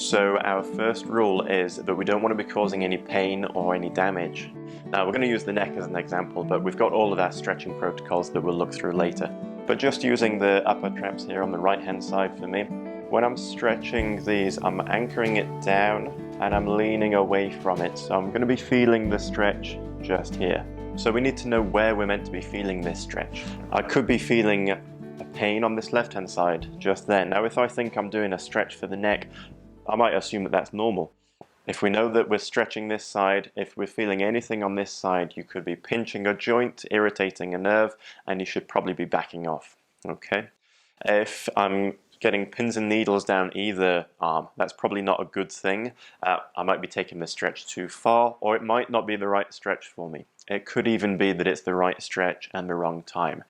So our first rule is that we don't want to be causing any pain or any damage. Now we're going to use the neck as an example, but we've got all of our stretching protocols that we'll look through later. But just using the upper traps here on the right hand side for me, when I'm stretching these, I'm anchoring it down and I'm leaning away from it. So I'm going to be feeling the stretch just here. So we need to know where we're meant to be feeling this stretch. I could be feeling a pain on this left hand side just there. Now if I think I'm doing a stretch for the neck, I might assume that that's normal. If we know that we're stretching this side, if we're feeling anything on this side, you could be pinching a joint, irritating a nerve, and you should probably be backing off, okay? If I'm getting pins and needles down either arm, that's probably not a good thing. I might be taking the stretch too far, or it might not be the right stretch for me. It could even be that it's the right stretch and the wrong time.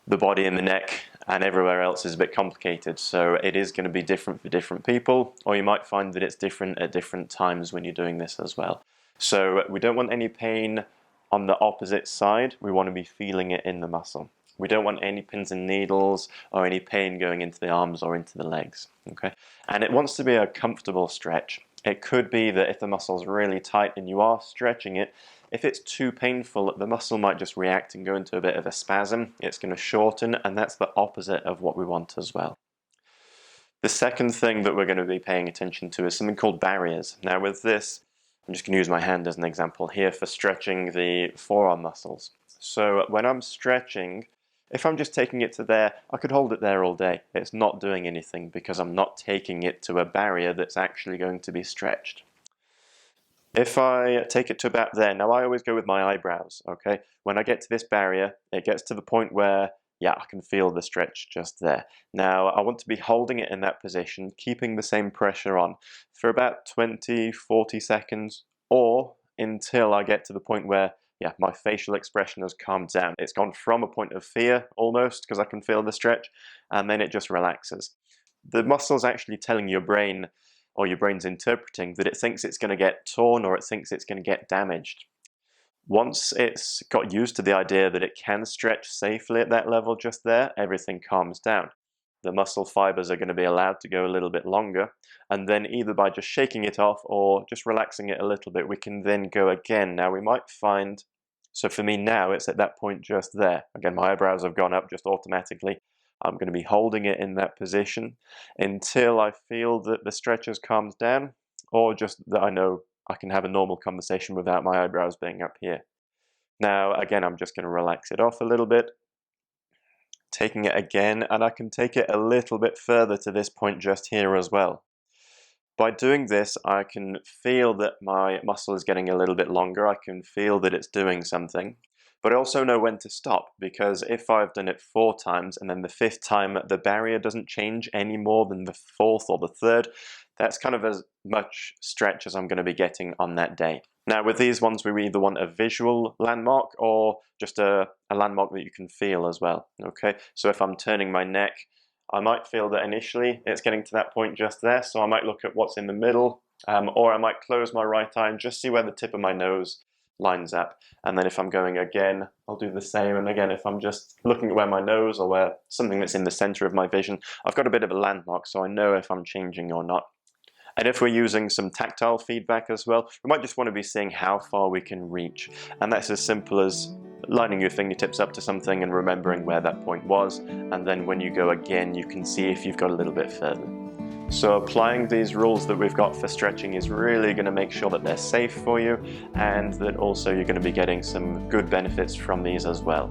The body and the neck and everywhere else is a bit complicated, so it is going to be different for different people, or you might find that it's different at different times when you're doing this as well. So we don't want any pain on the opposite side, we want to be feeling it in the muscle. We don't want any pins and needles or any pain going into the arms or into the legs, okay? And it wants to be a comfortable stretch. It could be that if the muscle's really tight and you are stretching it, if it's too painful, the muscle might just react and go into a bit of a spasm. It's going to shorten, and that's the opposite of what we want as well. The second thing that we're going to be paying attention to is something called barriers. Now with this, I'm just going to use my hand as an example here for stretching the forearm muscles. So when I'm stretching, if I'm just taking it to there, I could hold it there all day. It's not doing anything because I'm not taking it to a barrier that's actually going to be stretched. If I take it to about there, now I always go with my eyebrows, okay? When I get to this barrier, it gets to the point where, yeah, I can feel the stretch just there. Now, I want to be holding it in that position, keeping the same pressure on for about 20, 40 seconds, or until I get to the point where, yeah, my facial expression has calmed down. It's gone from a point of fear, almost, because I can feel the stretch, and then it just relaxes. The muscle's actually telling your brain, or your brain's interpreting, that it thinks it's going to get torn or it thinks it's going to get damaged. Once it's got used to the idea that it can stretch safely at that level just there, everything calms down. The muscle fibers are going to be allowed to go a little bit longer, and then either by just shaking it off or just relaxing it a little bit, we can then go again. Now we might find, so for me now, it's at that point just there. Again, my eyebrows have gone up just automatically. I'm going to be holding it in that position until I feel that the stretch has calmed down, or just that I know I can have a normal conversation without my eyebrows being up here. Now, again, I'm just going to relax it off a little bit, taking it again, and I can take it a little bit further to this point just here as well. By doing this, I can feel that my muscle is getting a little bit longer. I can feel that it's doing something. But I also know when to stop, because if I've done it 4 times and then the 5th time the barrier doesn't change any more than the 4th or the 3rd, that's kind of as much stretch as I'm going to be getting on that day. Now with these ones, we either want a visual landmark or just a landmark that you can feel as well, okay? So if I'm turning my neck, I might feel that initially it's getting to that point just there, so I might look at what's in the middle, or I might close my right eye and just see where the tip of my nose lines up. And then if I'm going again, I'll do the same. And again, if I'm just looking at where my nose or where something that's in the center of my vision, I've got a bit of a landmark, so I know if I'm changing or not. And if we're using some tactile feedback as well, we might just want to be seeing how far we can reach. And that's as simple as lining your fingertips up to something and remembering where that point was. And then when you go again, you can see if you've got a little bit further. So applying these rules that we've got for stretching is really going to make sure that they're safe for you, and that also you're going to be getting some good benefits from these as well.